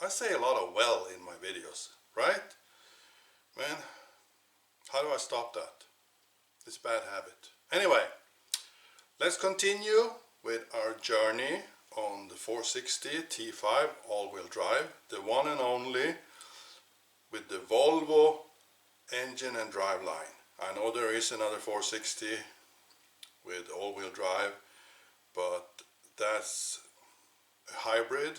I say a lot of well in my videos, right? Man, how do I stop that? It's a bad habit. Anyway, let's continue with our journey on the 460 T5 all-wheel drive, the one and only with the Volvo engine and drive line. I know there is another 460 with all-wheel drive, but that's a hybrid.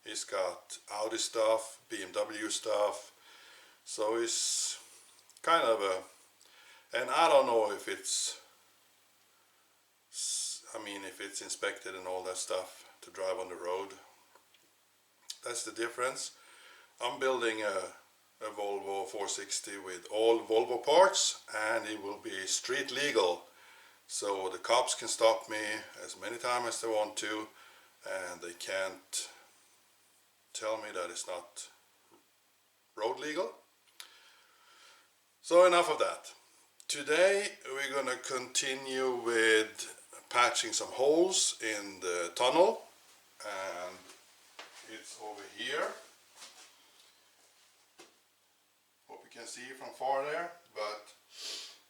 It's got Audi stuff, BMW stuff, so it's kind of a, and I don't know if it's, if it's inspected and all that stuff to drive on the road. That's the difference. I'm building a Volvo 460 with all Volvo parts, and it will be street legal, so the cops can stop me as many times as they want to, and they can't tell me that it's not road legal. So enough of that. Today we're going to continue with patching some holes in the tunnel, and it's over here. Hope you can see from far there, but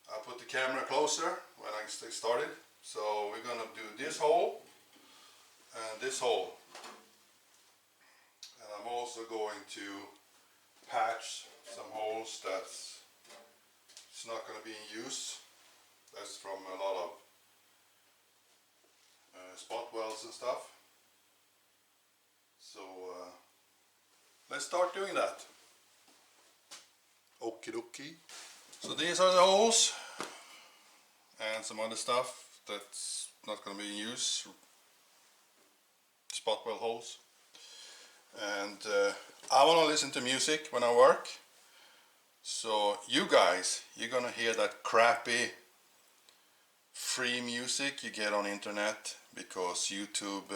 I put the camera closer when I get started. So we're going to do this hole and this hole. And I'm also going to patch some holes that's not going to be in use. That's from a lot of spot welds and stuff. So let's start doing that. Okie dokie. So these are the holes and some other stuff that's not going to be in use. Spot weld holes. And I want to listen to music when I work. So you guys, you're gonna hear that crappy free music you get on internet, because YouTube,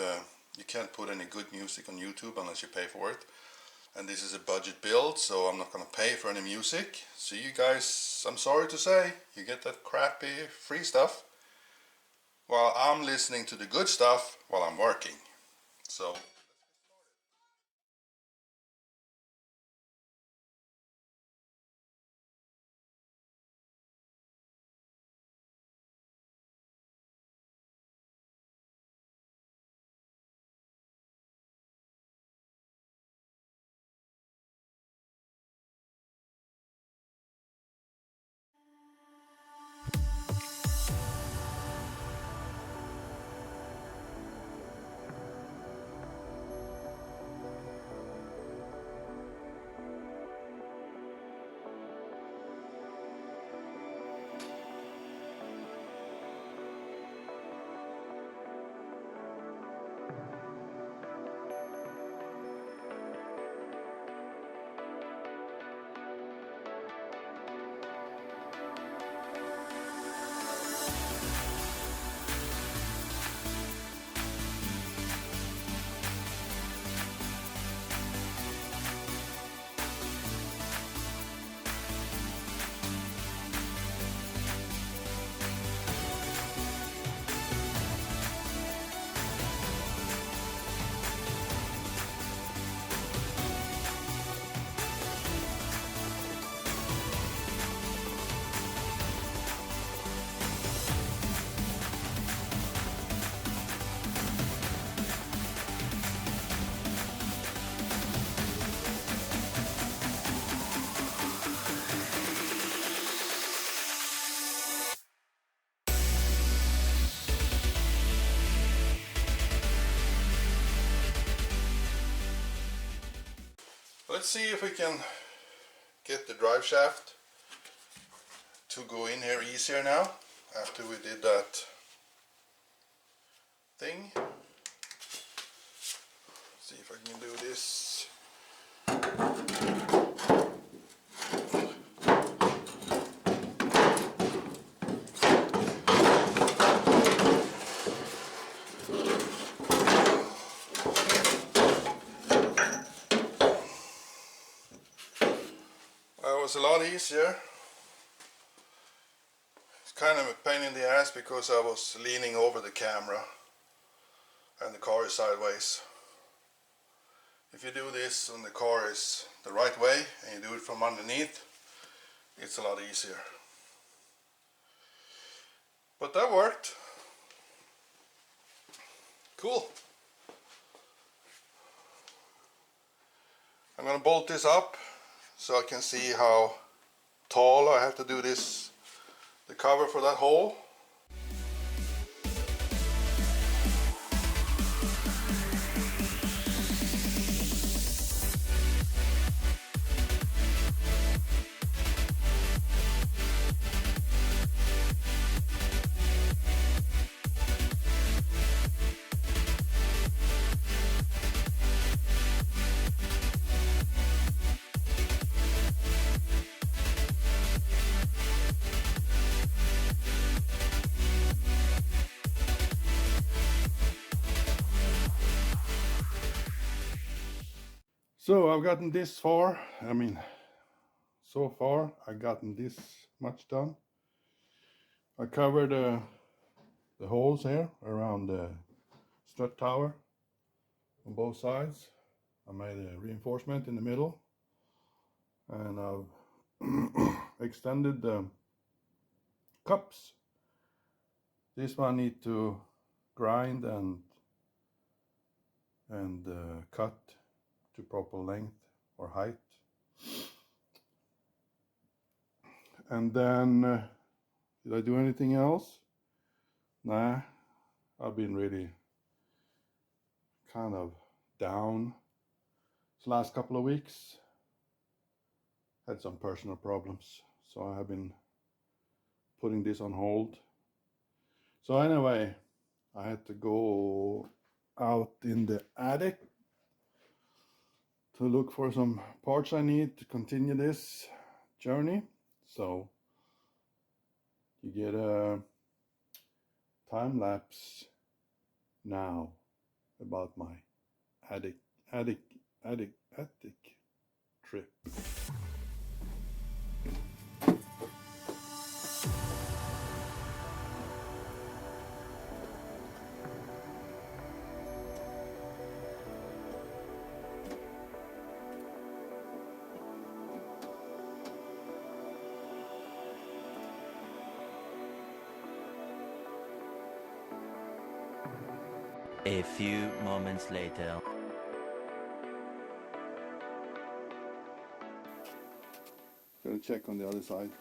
you can't put any good music on YouTube unless you pay for it. And this is a budget build, so I'm not gonna pay for any music. So you guys, I'm sorry to say, you get that crappy free stuff while I'm listening to the good stuff while I'm working. So let's see if we can get the drive shaft to go in here easier now after we did that thing. See if I can do this. It was a lot easier. It's kind of a pain in the ass because I was leaning over the camera and the car is sideways. if you do this on the car is the right way and you do it from underneath, it's a lot easier. But that worked. Cool. I'm gonna bolt this up so I can see how tall I have to do this, the cover for that hole. So I've gotten this far. I mean, so far I've gotten this much done. I covered the holes here around the strut tower on both sides. I made a reinforcement in the middle, and I've extended the cups. This one need to grind and cut to proper length or height. And then did I do anything else? Nah, I've been really kind of down this last couple of weeks. Had some personal problems, so I have been putting this on hold. So anyway, I had to go out in the attic to look for some parts I need to continue this journey. So you get a time lapse now about my attic trip. A few moments later. Gotta check on the other side.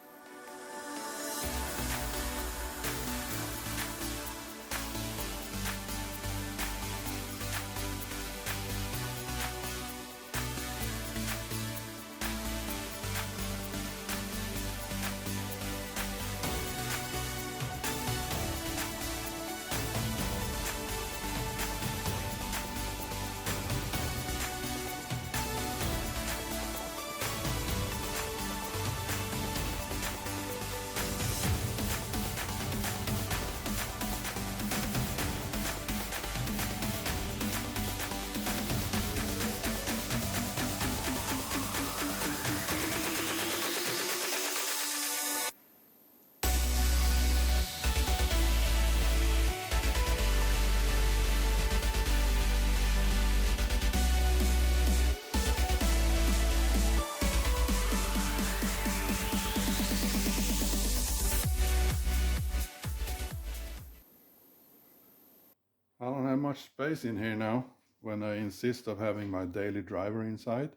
I don't have much space in here now when I insist of having my daily driver inside.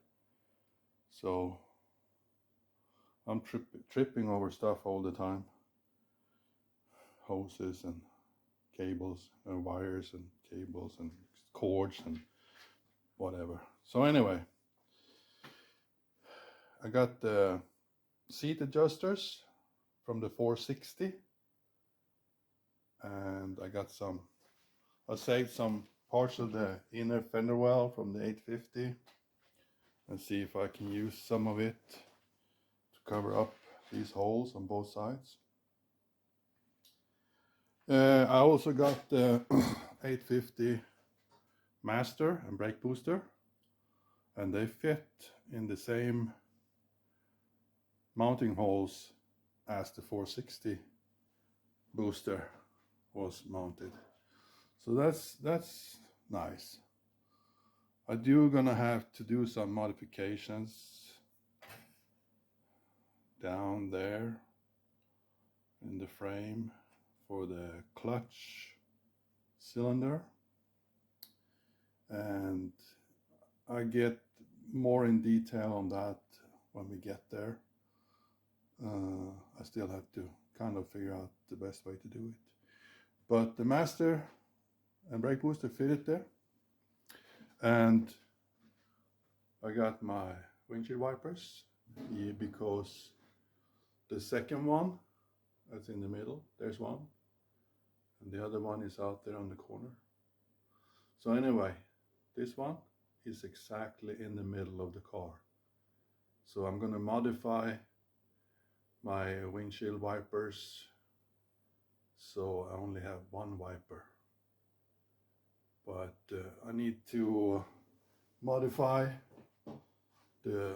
So I'm tripping over stuff all the time. Hoses and cables and wires and cables and cords and whatever. So anyway, I got the seat adjusters from the 460, and I saved some parts of the inner fender well from the 850 and see if I can use some of it to cover up these holes on both sides. I also got the 850 master and brake booster, and they fit in the same mounting holes as the 460 booster was mounted. So that's nice. I do gonna have to do some modifications down there in the frame for the clutch cylinder, and I get more in detail on that when we get there. I still have to kind of figure out the best way to do it, but the master and brake booster fitted there, and I got my windshield wipers because the second one that's in the middle, there's one, and the other one is out there on the corner. So anyway, this one is exactly in the middle of the car. So I'm going to modify my windshield wipers so I only have one wiper. But I need to modify the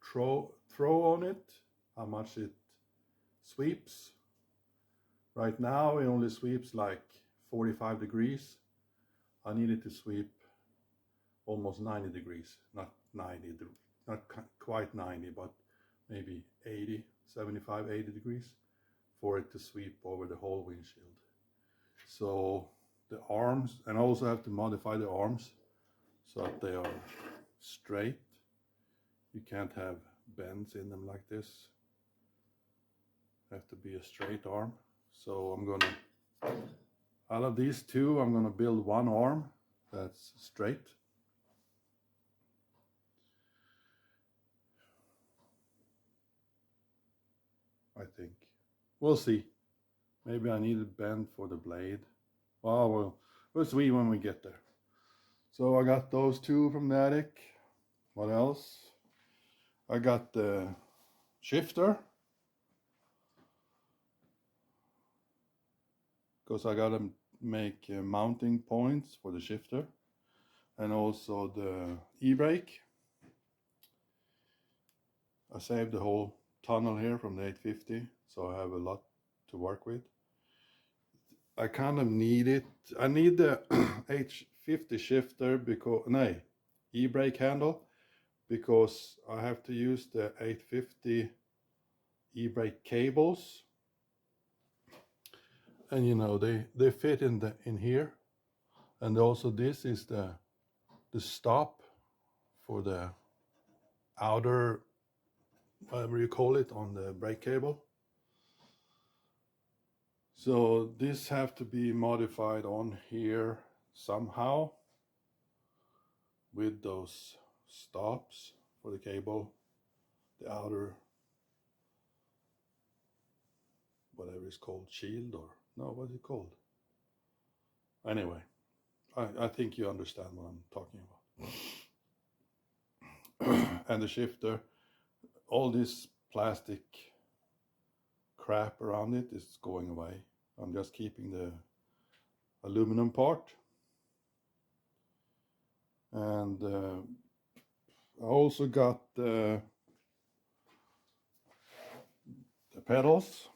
throw on it, how much it sweeps. Right now it only sweeps like 45 degrees. I need it to sweep almost 90 degrees, not 90, not quite 90, but maybe 80, 75, 80 degrees for it to sweep over the whole windshield. So the arms, and I also have to modify the arms so that they are straight. You can't have bends in them like this. Have to be a straight arm. So I'm gonna, out of these two, I'm gonna build one arm that's straight. I think. We'll see. Maybe I need a bend for the blade. Well, we'll see when we get there. So I got those two from the attic. What else? I got the shifter, because I gotta make mounting points for the shifter, and also the e-brake. I saved the whole tunnel here from the 850, so I have a lot to work with. I kind of need it. I need the 850 shifter because, no, e-brake handle, because I have to use the 850 e-brake cables, and you know they fit in here, and also this is the stop for the outer, whatever you call it, on the brake cable. So this have to be modified on here somehow with those stops for the cable, the outer, whatever it's called, shield, or no, what is it called? Anyway, I think you understand what I'm talking about. And the shifter, all this plastic crap around it is going away. I'm just keeping the aluminum part. And I also got the pedals.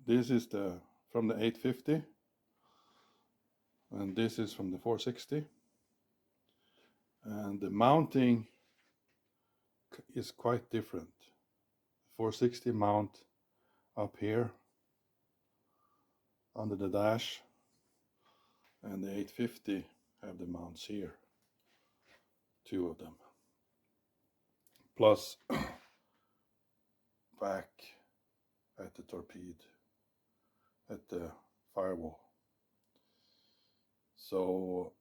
This is from the 850, and this is from the 460. And the mounting is quite different. 460 mount up here under the dash, and the 850 have the mounts here, two of them, plus back at the torpedo, at the firewall. So,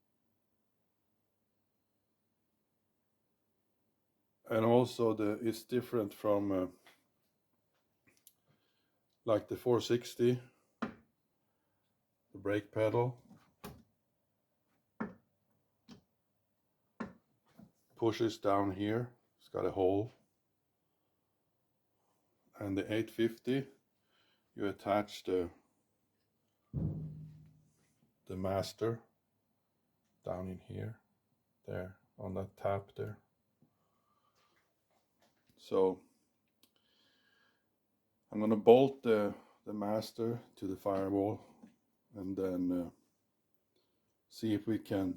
and also it's different from like the 460, the brake pedal pushes down here, it's got a hole, and the 850 you attach the master down in here, there on that tap there. So I'm gonna bolt the master to the firewall, and then see if we can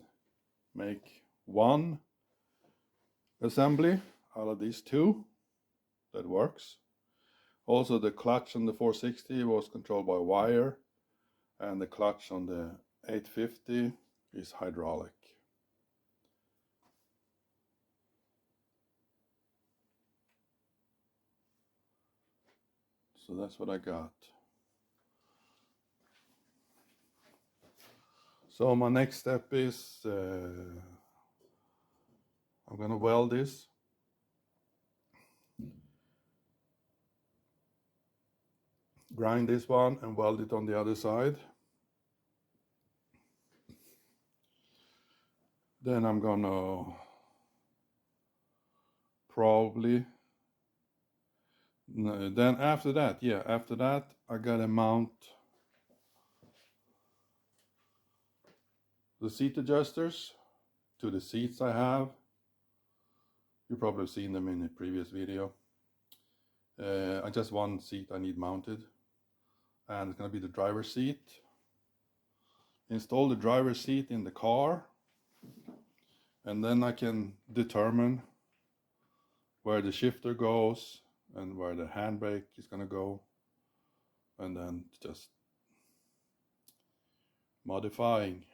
make one assembly out of these two that works. Also, the clutch on the 460 was controlled by wire, and the clutch on the 850 is hydraulic. So that's what I got. So my next step is I'm gonna weld this. Grind this one and weld it on the other side. Then I'm gonna probably, then after that, I gotta mount the seat adjusters to the seats I have. You've probably seen them in a previous video. I just one seat I need mounted, and it's gonna be the driver's seat. Install the driver's seat in the car, and then I can determine where the shifter goes and where the handbrake is gonna go, and then just modifying.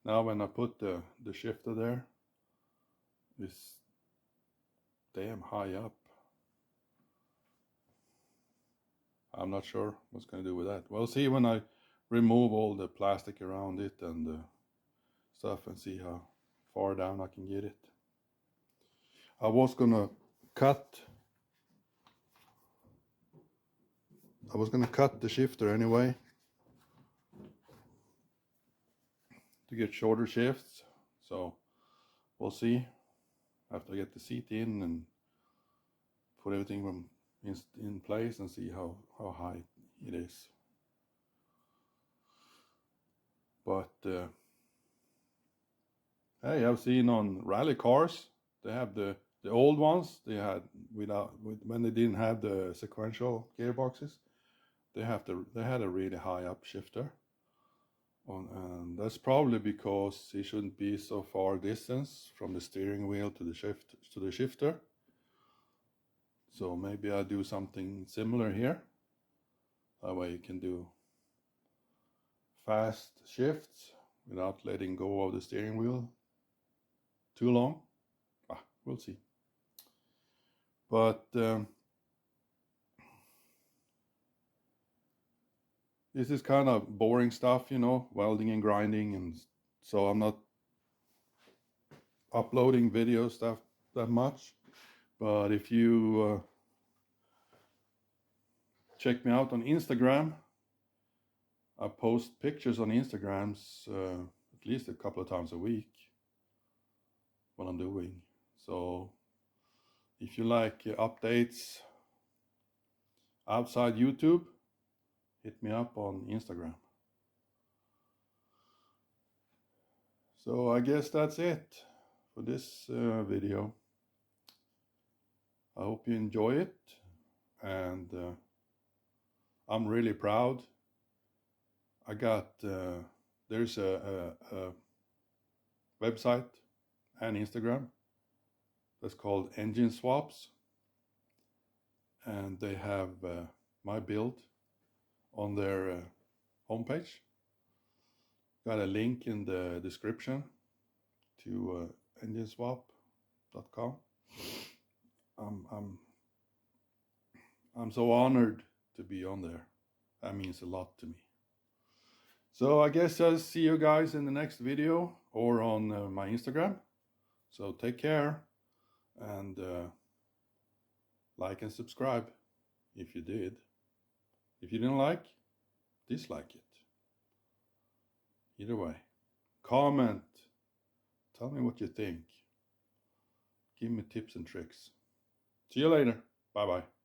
Now when I put the shifter there, it's damn high up. I'm not sure what's going to do with that. We'll see when I remove all the plastic around it and the stuff, and see how far down I can get it. I was gonna cut the shifter anyway to get shorter shifts, so we'll see after I get the seat in and put everything in place and see how high it is. But hey, I've seen on rally cars, they have the old ones they had when they didn't have the sequential gearboxes, they had a really high up shifter on, and that's probably because it shouldn't be so far distance from the steering wheel to the shifter. So maybe I'll do something similar here. That way you can do fast shifts without letting go of the steering wheel too long. We'll see. But this is kind of boring stuff, you know, welding and grinding, and so I'm not uploading video stuff that much. But if you check me out on Instagram, I post pictures on Instagrams at least a couple of times a week, what I'm doing. So if you like updates outside YouTube, hit me up on Instagram. So I guess that's it for this video. I hope you enjoy it, and I'm really proud. I got there's a website and Instagram that's called EngineSwaps, and they have my build on their homepage. Got a link in the description to EngineSwap.com. I'm so honored to be on there. That means a lot to me. So I guess I'll see you guys in the next video or on my Instagram. So take care, and like and subscribe if you did. If you didn't like, dislike it. Either way, comment, tell me what you think. Give me tips and tricks. See you later. Bye bye.